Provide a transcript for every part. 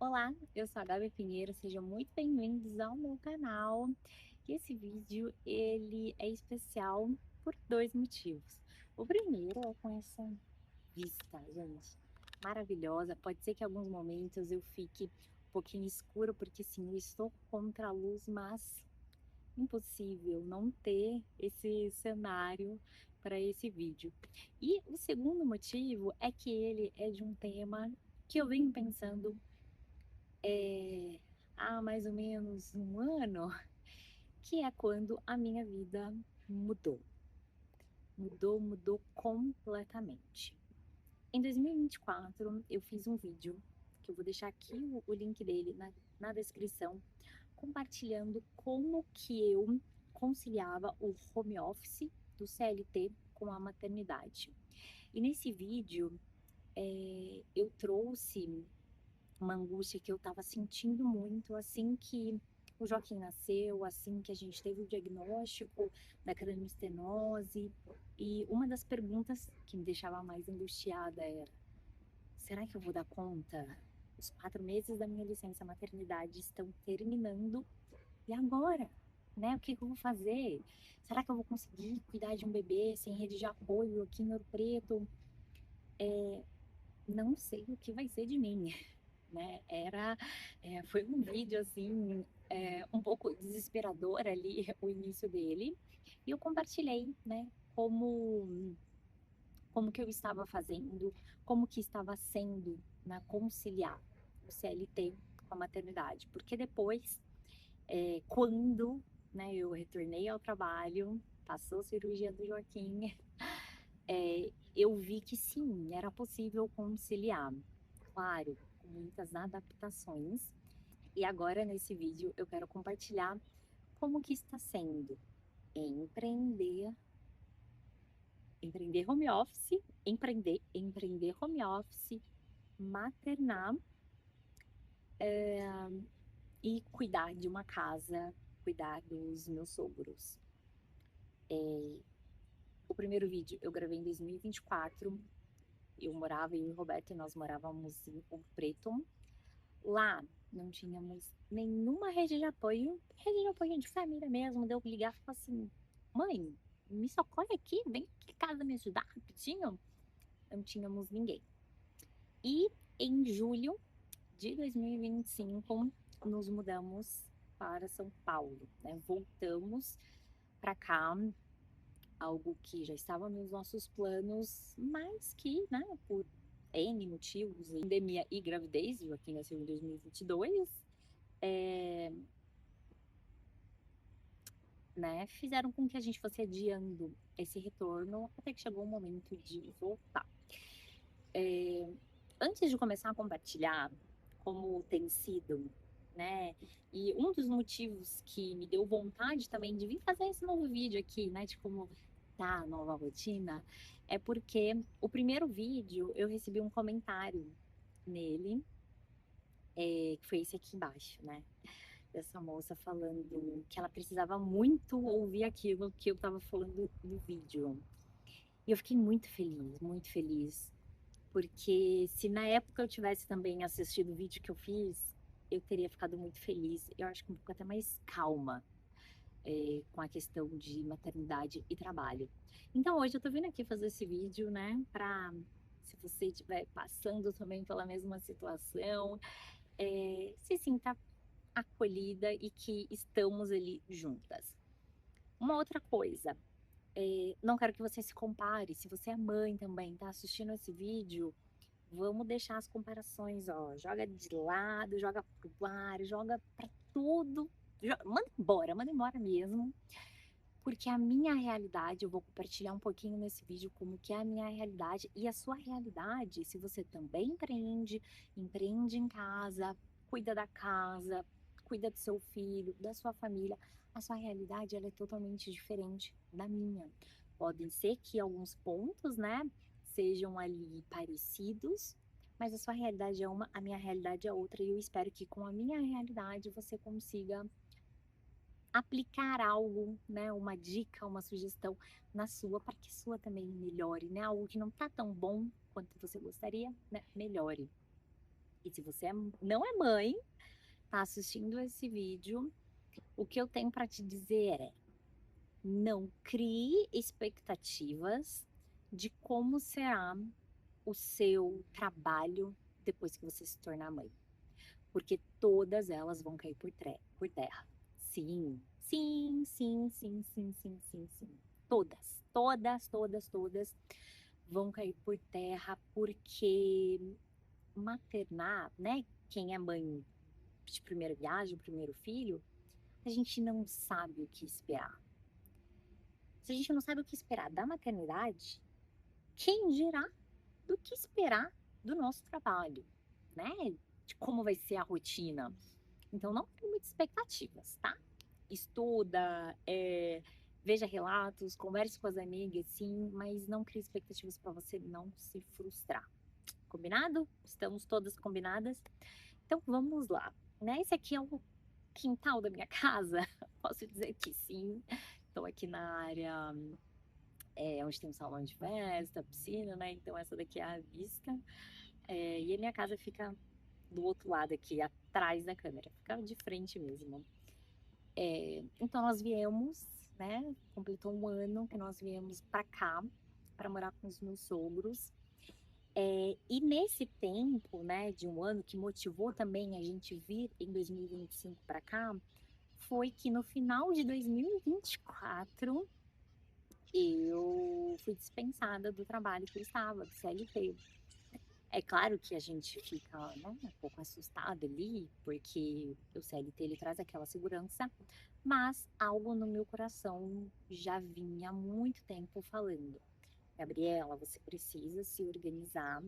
Olá, eu sou a Gabi Pinheiro, sejam muito bem-vindos ao meu canal. E esse vídeo, ele é especial por dois motivos. O primeiro é com essa vista, gente, maravilhosa. Pode ser que em alguns momentos eu fique um pouquinho escuro, porque sim, eu estou contra a luz, mas impossível não ter esse cenário para esse vídeo. E o segundo motivo é que ele é de um tema que eu venho pensando há mais ou menos um ano, que é quando a minha vida mudou. Mudou completamente. Em 2024, eu fiz um vídeo, que eu vou deixar aqui o link dele na descrição, compartilhando como que eu conciliava o home office do CLT com a maternidade. E nesse vídeo, eu trouxe uma angústia que eu estava sentindo muito assim que o Joaquim nasceu, assim que a gente teve o diagnóstico da craniostenoose. E uma das perguntas que me deixava mais angustiada era: será que eu vou dar conta? Os 4 meses da minha licença maternidade estão terminando, e agora? Né? O que que eu vou fazer? Será que eu vou conseguir cuidar de um bebê sem rede de apoio aqui em Ouro Preto? Não sei o que vai ser de mim. Né? Foi um vídeo assim, um pouco desesperador ali, o início dele, e eu compartilhei, né, como que eu estava fazendo, como que estava sendo, né, conciliar o CLT com a maternidade, porque depois, quando, né, eu retornei ao trabalho, passou a cirurgia do Joaquim, eu vi que sim, era possível conciliar, claro, com muitas adaptações. E agora, nesse vídeo, eu quero compartilhar como que está sendo empreender, empreender home office, empreender home office, maternar, e cuidar de uma casa, cuidar dos meus sogros. O primeiro vídeo eu gravei em 2024. Eu morava, eu e o Roberto, e nós morávamos em Ouro Preto. Lá não tínhamos nenhuma rede de apoio de família mesmo. Deu ligar e falar assim: mãe, me socorre aqui, vem aqui em casa me ajudar rapidinho. Não tínhamos ninguém. E em julho de 2025, nos mudamos para São Paulo, né? Voltamos para cá, algo que já estava nos nossos planos, mas que, né, por N motivos, pandemia e gravidez, o Joaquim nasceu em 2022, é, né, fizeram com que a gente fosse adiando esse retorno até que chegou o momento de voltar. Antes de começar a compartilhar como tem sido, né, e um dos motivos que me deu vontade também de vir fazer esse novo vídeo aqui, né, de como tá a nova rotina, é porque o primeiro vídeo eu recebi um comentário nele, que foi esse aqui embaixo, né? Dessa moça falando que ela precisava muito ouvir aquilo que eu estava falando no vídeo. E eu fiquei muito feliz, porque se na época eu tivesse também assistido o vídeo que eu fiz, eu teria ficado muito feliz. Eu acho que um pouco até mais calma, com a questão de maternidade e trabalho. Então hoje eu tô vindo aqui fazer esse vídeo, né, para se você estiver passando também pela mesma situação, se sinta acolhida e que estamos ali juntas. Uma outra coisa, não quero que você se compare. Se você é mãe também, tá assistindo esse vídeo, vamos deixar as comparações, ó. Joga de lado, joga pro ar, joga pra tudo. Manda embora mesmo. Porque a minha realidade, eu vou compartilhar um pouquinho nesse vídeo como que é a minha realidade e a sua realidade, se você também empreende em casa, cuida da casa, cuida do seu filho, da sua família, a sua realidade ela é totalmente diferente da minha. Podem ser que alguns pontos, né, sejam ali parecidos, mas a sua realidade é uma, a minha realidade é outra, e eu espero que com a minha realidade você consiga aplicar algo, né, uma dica, uma sugestão na sua, para que a sua também melhore, né? Algo que não tá tão bom quanto você gostaria, né, melhore. E se você não é mãe, tá assistindo esse vídeo, o que eu tenho para te dizer é: não crie expectativas de como será o seu trabalho depois que você se tornar mãe, porque todas elas vão cair por terra. Sim, sim, sim, sim, sim, sim, sim, sim. Todas, todas, todas, todas vão cair por terra, porque maternar, né? Quem é mãe de primeira viagem, primeiro filho, a gente não sabe o que esperar. Se a gente não sabe o que esperar da maternidade, quem dirá do que esperar do nosso trabalho, né? De como vai ser a rotina. Então, não tem muitas expectativas, tá? Estuda, veja relatos, converse com as amigas, sim, mas não crie expectativas para você não se frustrar. Combinado? Estamos todas combinadas? Então, vamos lá. Né? Esse aqui é o quintal da minha casa. Posso dizer que sim. Estou aqui na área onde tem um salão de festa, piscina, né? Então essa daqui é a vista. E a minha casa fica do outro lado aqui, atrás da câmera, fica de frente mesmo. Então nós viemos, né? Completou um ano que nós viemos para cá, para morar com os meus sogros. E nesse tempo, né, de um ano que motivou também a gente vir em 2025 para cá, foi que no final de 2024 eu fui dispensada do trabalho que eu estava, do CLT. É claro que a gente fica, né, um pouco assustado ali, porque o CLT ele traz aquela segurança, mas algo no meu coração já vinha há muito tempo falando: Gabriela, você precisa se organizar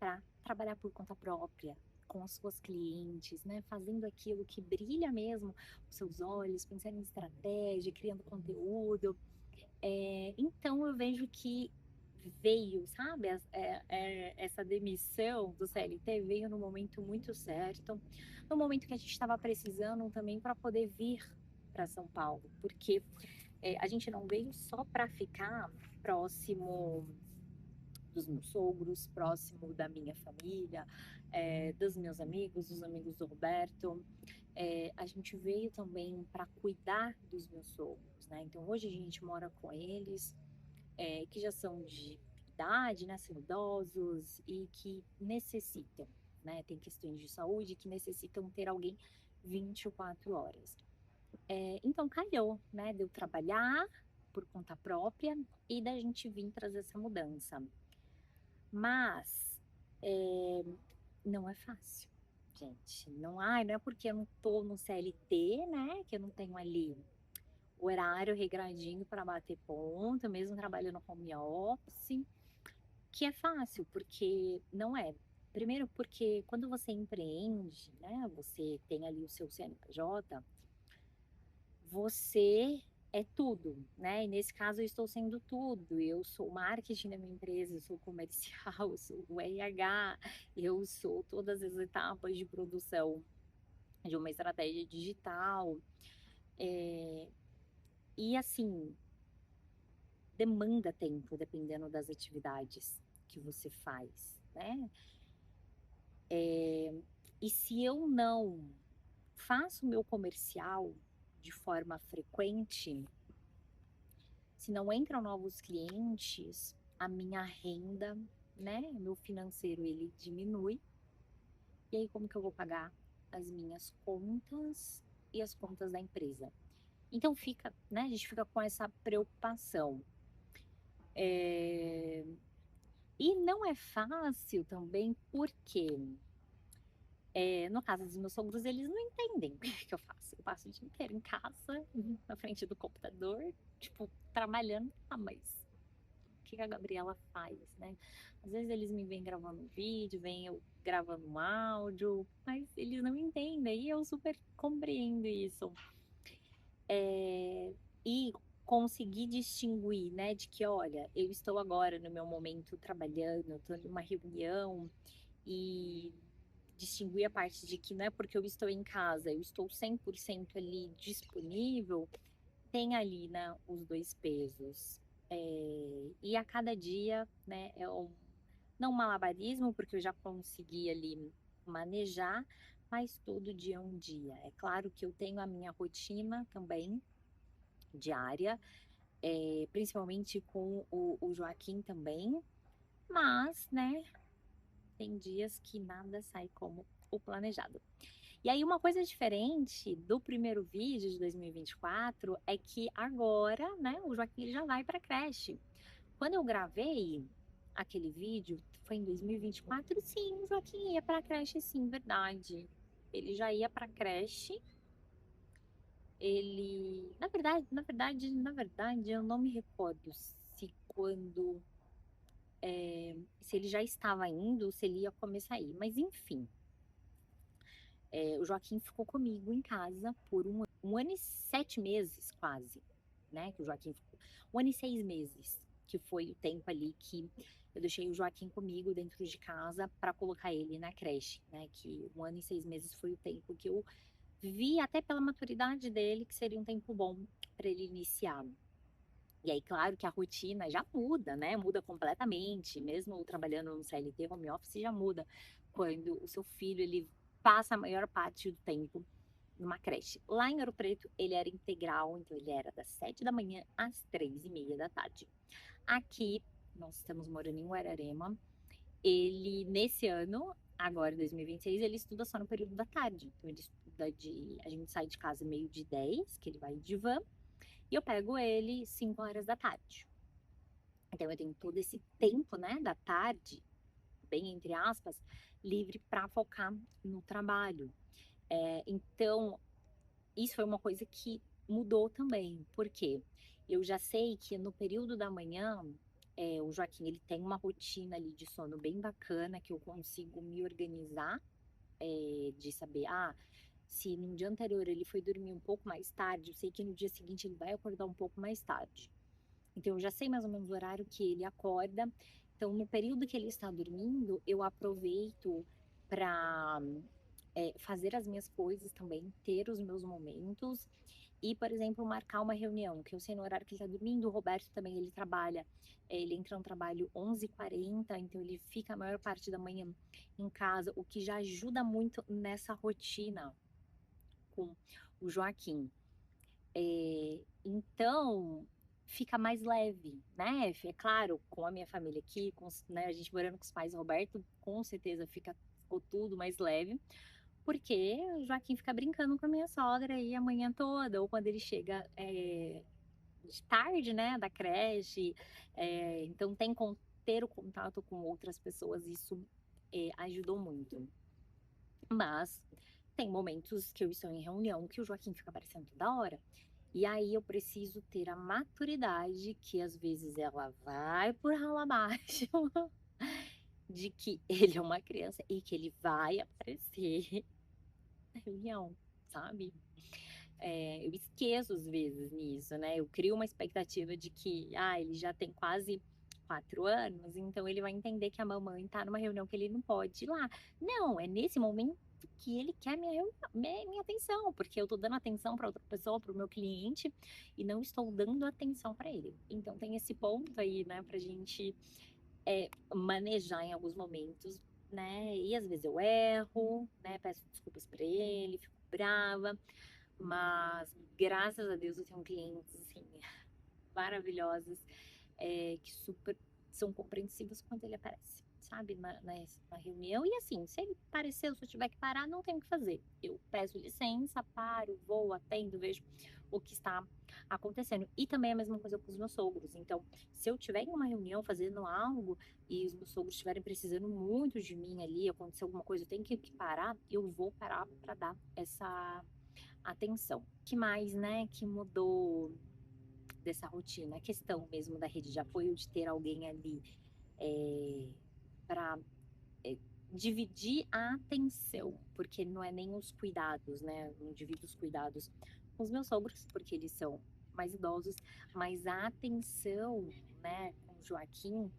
para trabalhar por conta própria, com as suas clientes, né, fazendo aquilo que brilha mesmo os seus olhos, pensando em estratégia, criando conteúdo. Então eu vejo que veio, sabe, essa demissão do CLT veio no momento muito certo, no momento que a gente estava precisando também para poder vir para São Paulo, porque a gente não veio só para ficar próximo dos meus sogros, próximo da minha família, dos meus amigos, dos amigos do Roberto. A gente veio também para cuidar dos meus sogros, né? Então hoje a gente mora com eles, que já são de idade, né? São idosos e que necessitam, né? Tem questões de saúde que necessitam ter alguém 24 horas. Então calhou, né? De eu trabalhar por conta própria e da gente vir trazer essa mudança. Mas não é fácil, gente. Não é porque eu não tô no CLT, né? Que eu não tenho ali o horário regradinho para bater ponto, mesmo trabalhando home office, que é fácil, porque não é. Primeiro porque quando você empreende, né? Você tem ali o seu CNPJ, você é tudo, né? E nesse caso eu estou sendo tudo. Eu sou o marketing da minha empresa, eu sou o comercial, eu sou o RH, eu sou todas as etapas de produção de uma estratégia digital. É, E assim, demanda tempo, dependendo das atividades que você faz, né? E se eu não faço o meu comercial de forma frequente, se não entram novos clientes, a minha renda, né, meu financeiro, ele diminui. E aí, como que eu vou pagar as minhas contas e as contas da empresa? Então, fica, né, a gente fica com essa preocupação. É, E não é fácil também, porque no caso dos meus sogros, eles não entendem o que eu faço. Eu passo o dia inteiro em casa, na frente do computador, tipo, trabalhando. Ah, mas o que a Gabriela faz, né? Às vezes eles me veem gravando um vídeo, veem eu gravando um áudio, mas eles não entendem, e eu super compreendo isso. E conseguir distinguir, né, de que, olha, eu estou agora no meu momento trabalhando, eu estou numa reunião, e distinguir a parte de que não é porque eu estou em casa, eu estou 100% ali disponível, tem ali, né, os dois pesos. E a cada dia, né, não um malabarismo, porque eu já consegui ali manejar, mas todo dia é um dia. É claro que eu tenho a minha rotina também diária, principalmente com o Joaquim também, mas, né, tem dias que nada sai como o planejado. E aí, uma coisa diferente do primeiro vídeo de 2024 é que agora, né, o Joaquim ele já vai para creche. Quando eu gravei aquele vídeo, foi em 2024, sim, o Joaquim ia para creche, sim, verdade. Ele já ia para creche. Ele, na verdade, eu não me recordo se quando, se ele já estava indo, se ele ia começar a ir. Mas enfim, o Joaquim ficou comigo em casa por um ano e 7 meses, quase, né? Que o Joaquim ficou. Um ano e 6 meses, que foi o tempo ali que eu deixei o Joaquim comigo dentro de casa para colocar ele na creche, né? Que 1 ano e 6 meses foi o tempo que eu vi, até pela maturidade dele, que seria um tempo bom para ele iniciar. E aí, claro que a rotina já muda, né? Muda completamente, mesmo trabalhando no CLT, home office já muda. Quando o seu filho, ele passa a maior parte do tempo numa creche. Lá em Ouro Preto, ele era integral, então ele era das 7 da manhã às 3h30 da tarde. Aqui, nós estamos morando em Guararema, ele, nesse ano, agora em 2026, ele estuda só no período da tarde. Então, ele estuda a gente sai de casa meio de 10, que ele vai de van, e eu pego ele 5 horas da tarde. Então, eu tenho todo esse tempo, né, da tarde, bem entre aspas, livre para focar no trabalho. Então, isso foi uma coisa que mudou também, porque eu já sei que no período da manhã, o Joaquim ele tem uma rotina ali de sono bem bacana, que eu consigo me organizar, de saber, se no dia anterior ele foi dormir um pouco mais tarde, eu sei que no dia seguinte ele vai acordar um pouco mais tarde. Então, eu já sei mais ou menos o horário que ele acorda. Então, no período que ele está dormindo, eu aproveito para fazer as minhas coisas também, ter os meus momentos e, por exemplo, marcar uma reunião, que eu sei no horário que ele está dormindo. O Roberto também, ele trabalha, ele entra no trabalho 11h40, então ele fica a maior parte da manhã em casa, o que já ajuda muito nessa rotina com o Joaquim. Então, fica mais leve, né? É claro, com a minha família aqui, né, a gente morando com os pais do Roberto, com certeza ficou tudo mais leve, porque o Joaquim fica brincando com a minha sogra aí a manhã toda, ou quando ele chega de tarde, né, da creche, então ter o contato com outras pessoas, isso ajudou muito. Mas tem momentos que eu estou em reunião que o Joaquim fica aparecendo toda hora. E aí eu preciso ter a maturidade que às vezes ela vai por rala abaixo, de que ele é uma criança e que ele vai aparecer na reunião, sabe? Eu esqueço às vezes nisso, né? Eu crio uma expectativa de que, ele já tem quase 4 anos, então ele vai entender que a mamãe tá numa reunião que ele não pode ir lá. Não, é nesse momento que ele quer minha atenção, porque eu tô dando atenção para outra pessoa, para o meu cliente, e não estou dando atenção para ele. Então tem esse ponto aí, né, pra gente manejar em alguns momentos, né? E às vezes eu erro, né? Peço desculpas para ele, fico brava. Mas, graças a Deus, eu tenho clientes, assim, maravilhosos, que super são compreensivos quando ele aparece, sabe, na reunião. E assim, se ele aparecer, se eu tiver que parar, não tenho o que fazer. Eu peço licença, paro, vou, atendo, vejo o que está acontecendo. E também a mesma coisa com os meus sogros. Então, se eu estiver em uma reunião fazendo algo e os meus sogros estiverem precisando muito de mim ali, acontecer alguma coisa, eu tenho que parar, eu vou parar para dar essa atenção. Que mais, né, que mudou dessa rotina? A questão mesmo da rede de apoio, de ter alguém ali para dividir a atenção, porque não é nem os cuidados, né? Eu não divido os cuidados com os meus sogros, porque eles são mais idosos, mas a atenção, né, com o Joaquim,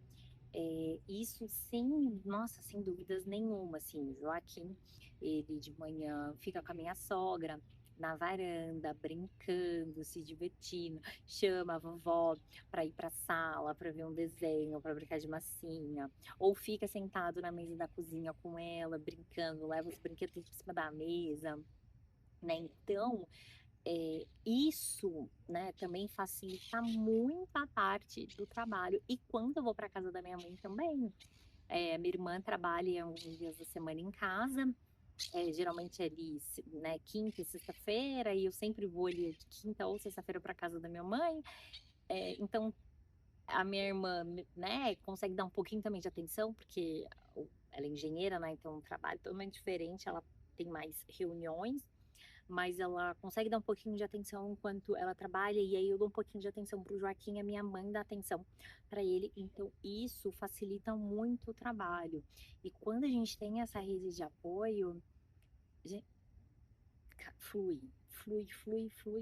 isso sem, nossa, sem dúvidas nenhuma, assim, o Joaquim, ele de manhã fica com a minha sogra, na varanda, brincando, se divertindo, chama a vovó para ir para a sala, para ver um desenho, para brincar de massinha, ou fica sentado na mesa da cozinha com ela, brincando, leva os brinquedos para cima da mesa, né? Então, isso, né, também facilita muito a parte do trabalho. E quando eu vou para casa da minha mãe também, minha irmã trabalha alguns dias da semana em casa, geralmente é ali, né, quinta e sexta-feira, e eu sempre vou ali de quinta ou sexta-feira para casa da minha mãe. Então, a minha irmã, né, consegue dar um pouquinho também de atenção, porque ela é engenheira, né, então o trabalho é totalmente diferente, ela tem mais reuniões, mas ela consegue dar um pouquinho de atenção enquanto ela trabalha, e aí eu dou um pouquinho de atenção para o Joaquim, a minha mãe dá atenção para ele, então isso facilita muito o trabalho. E quando a gente tem essa rede de apoio, gen- flui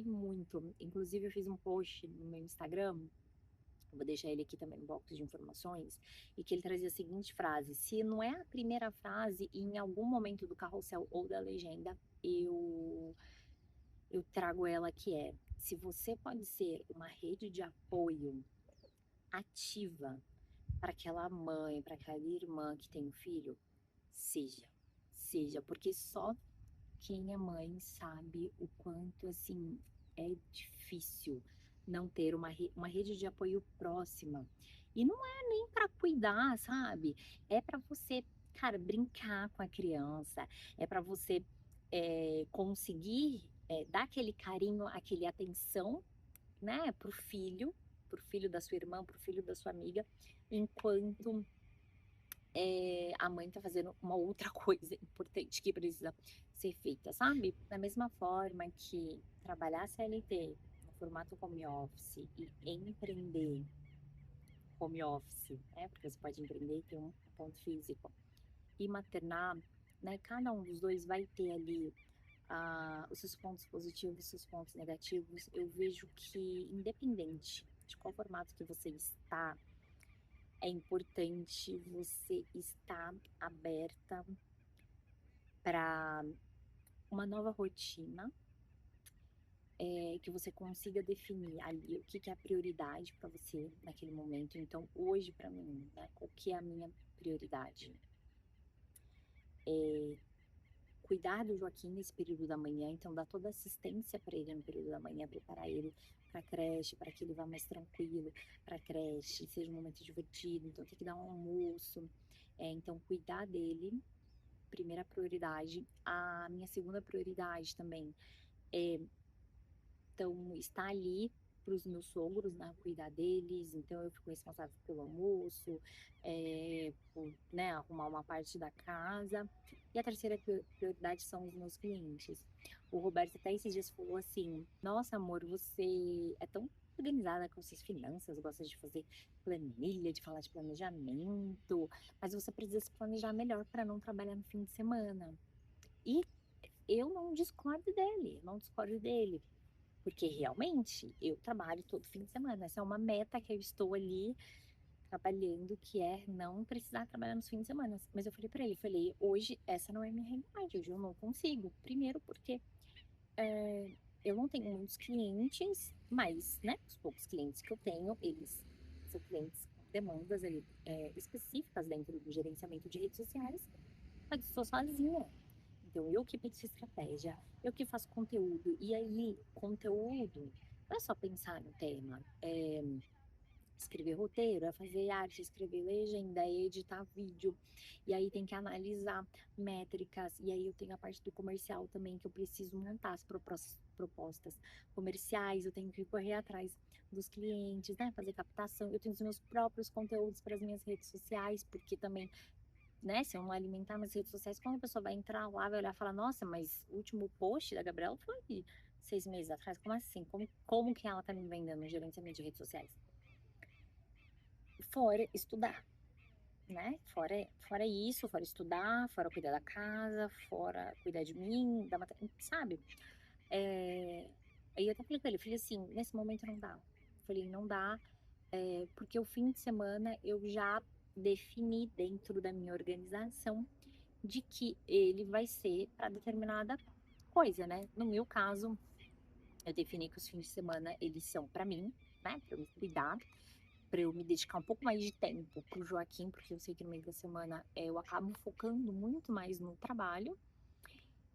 muito. Inclusive, eu fiz um post no meu Instagram, eu vou deixar ele aqui também no box de informações, e que ele trazia a seguinte frase: se não é a primeira frase, em algum momento do carrossel ou da legenda, eu trago ela que é: se você pode ser uma rede de apoio ativa para aquela mãe, para aquela irmã que tem um filho, seja, seja, porque só quem é mãe sabe o quanto assim é difícil não ter uma rede de apoio próxima. E não é nem para cuidar, sabe? É para você, cara, brincar com a criança, é para você conseguir dar aquele carinho, aquele atenção, né, pro filho da sua irmã, pro filho da sua amiga, enquanto a mãe tá fazendo uma outra coisa importante que precisa ser feita, sabe? Da mesma forma que trabalhar CLT no formato home office e empreender home office, né? Porque você pode empreender e ter um ponto físico, e maternar, né? Cada um dos dois vai ter ali os seus pontos positivos, os seus pontos negativos. Eu vejo que, independente de qual formato que você está, é importante você estar aberta para uma nova rotina, que você consiga definir ali o que que é a prioridade para você naquele momento. Então, hoje, para mim, né, o que é a minha prioridade? Cuidar do Joaquim nesse período da manhã, então dar toda assistência para ele no período da manhã, preparar ele para a creche, para que ele vá mais tranquilo para a creche, seja um momento divertido, então tem que dar um almoço, então cuidar dele, primeira prioridade. A minha segunda prioridade também é, então, estar ali para os meus sogros, né, cuidar deles, então eu fico responsável pelo almoço, por, né, arrumar uma parte da casa. E a terceira prioridade são os meus clientes. O Roberto até esses dias falou assim: Nossa, amor, você é tão organizada com suas finanças, gosta de fazer planilha, de falar de planejamento, mas você precisa se planejar melhor para não trabalhar no fim de semana. E eu não discordo dele, não discordo dele. Porque realmente eu trabalho todo fim de semana. Essa é uma meta que eu estou ali trabalhando, que é não precisar trabalhar nos fins de semana. Mas eu falei para ele, falei, hoje essa não é minha realidade, hoje eu não consigo. Primeiro porque eu não tenho muitos clientes, mas, né, os poucos clientes que eu tenho, eles são clientes com demandas ali, específicas dentro do gerenciamento de redes sociais, mas eu sou sozinha. Então, eu que penso estratégia, eu que faço conteúdo. E aí, conteúdo não é só pensar no tema, escrever roteiro, é fazer arte, escrever legenda, é editar vídeo. E aí tem que analisar métricas. E aí eu tenho a parte do comercial também, que eu preciso montar as propostas comerciais, eu tenho que correr atrás dos clientes, né? Fazer captação. Eu tenho os meus próprios conteúdos para as minhas redes sociais, porque também, né, se eu não alimentar minhas redes sociais, quando a pessoa vai entrar lá, vai olhar e falar, nossa, mas o último post da Gabriela foi 6 meses atrás, como assim? Como que ela tá me vendendo no gerenciamento de redes sociais? Fora estudar, né? Fora isso, fora estudar, fora cuidar da casa, fora cuidar de mim, sabe? Aí eu até falei com ele, falei assim, nesse momento não dá. Falei, não dá, porque o fim de semana eu já defini dentro da minha organização de que ele vai ser para determinada coisa, né? No meu caso, eu defini que os fins de semana, eles são pra mim, né? Pra eu me cuidar, pra eu me dedicar um pouco mais de tempo pro Joaquim, porque eu sei que no meio da semana eu acabo focando muito mais no trabalho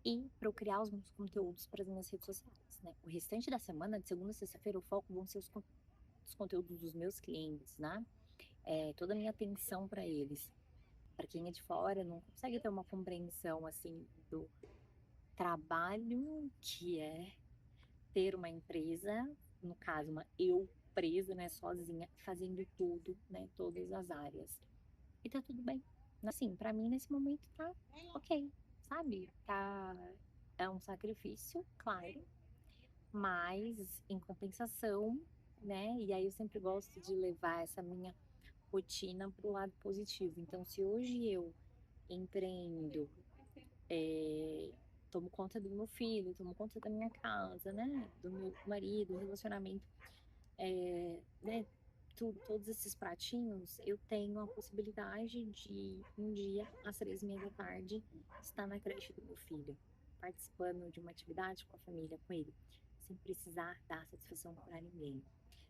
e pra eu criar os meus conteúdos para as minhas redes sociais, né? O restante da semana, de segunda a sexta-feira, o foco vão ser os conteúdos dos meus clientes, né? Toda a minha atenção para eles. Para quem é de fora, não consegue ter uma compreensão assim do trabalho que é ter uma empresa, no caso, uma eu presa, né, sozinha, fazendo tudo, né, todas as áreas. E tá tudo bem. Assim, para mim nesse momento tá ok, sabe? É um sacrifício, claro, mas em compensação, né? E aí eu sempre gosto de levar essa minha rotina para o lado positivo. Então, se hoje eu empreendo, tomo conta do meu filho, tomo conta da minha casa, né? Do meu marido, relacionamento, né? Todos esses pratinhos, eu tenho a possibilidade de um dia, às 3h30 da tarde, estar na creche do meu filho, participando de uma atividade com a família, com ele, sem precisar dar satisfação para ninguém.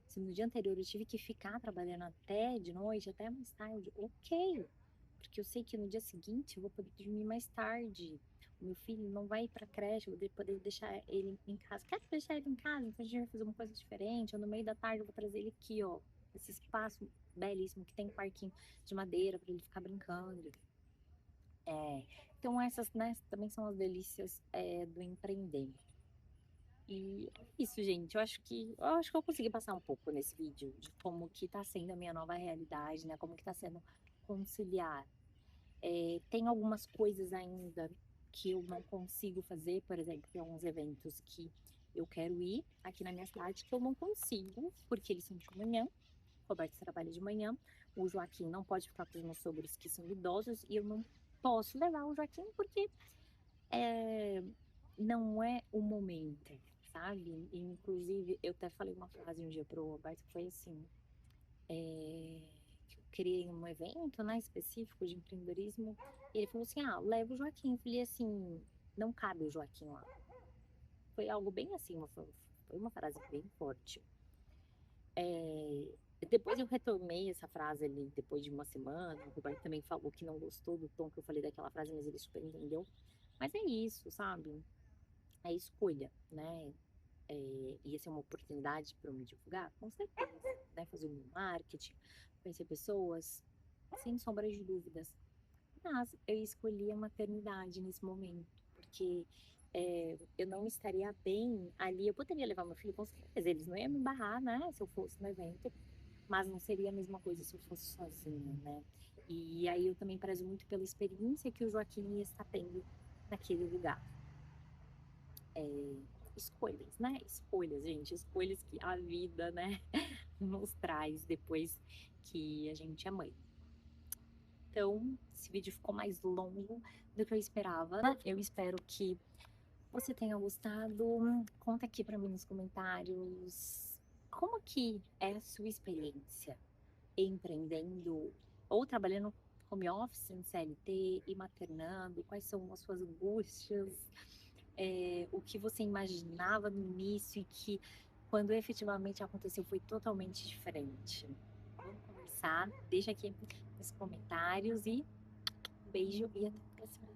Se no dia anterior eu tive que ficar trabalhando até de noite, até mais tarde, ok, porque eu sei que no dia seguinte eu vou poder dormir mais tarde. O meu filho não vai ir pra creche, eu vou poder deixar ele em casa. Quero deixar ele em casa, então a gente vai fazer uma coisa diferente. Ou no meio da tarde eu vou trazer ele aqui, ó, esse espaço belíssimo que tem um parquinho de madeira para ele ficar brincando. Então essas, né, também são as delícias do empreender. E é isso, gente. Eu acho que eu consegui passar um pouco nesse vídeo de como que tá sendo a minha nova realidade, né? Como que tá sendo conciliar. Tem algumas coisas ainda que eu não consigo fazer, por exemplo, tem alguns eventos que eu quero ir aqui na minha cidade que eu não consigo, porque eles são de manhã. O Roberto trabalha de manhã, o Joaquim não pode ficar com os meus sogros que são idosos e eu não posso levar o Joaquim porque é, não é o momento, sabe? E, inclusive, eu até falei uma frase um dia pro Roberto que foi assim: que eu criei um evento, né, específico de empreendedorismo, e ele falou assim: ah, leva o Joaquim. Eu falei assim: não cabe o Joaquim lá. Foi algo bem assim, foi uma frase bem forte. Depois eu retomei essa frase ali depois de uma semana. O Roberto também falou que não gostou do tom que eu falei daquela frase, mas ele super entendeu. Mas é isso, sabe? É escolha, né? Ia ser uma oportunidade para eu me divulgar, com certeza, né? Fazer o meu marketing, conhecer pessoas, sem sombra de dúvidas. Mas eu escolhi a maternidade nesse momento, porque eu não estaria bem ali. Eu poderia levar meu filho, com certeza, eles não iam me barrar, né? Se eu fosse no evento, mas não seria a mesma coisa se eu fosse sozinha, né? E aí eu também prezo muito pela experiência que o Joaquim ia estar tendo naquele lugar. Escolhas, né? Escolhas, gente, escolhas que a vida, né, nos traz depois que a gente é mãe. Então, esse vídeo ficou mais longo do que eu esperava. Eu espero que você tenha gostado. Conta aqui para mim nos comentários como que é a sua experiência empreendendo ou trabalhando home office, em CLT e maternando, quais são as suas angústias, o que você imaginava no início e que quando efetivamente aconteceu foi totalmente diferente. Vamos conversar, deixa aqui nos comentários e um beijo e até a próxima.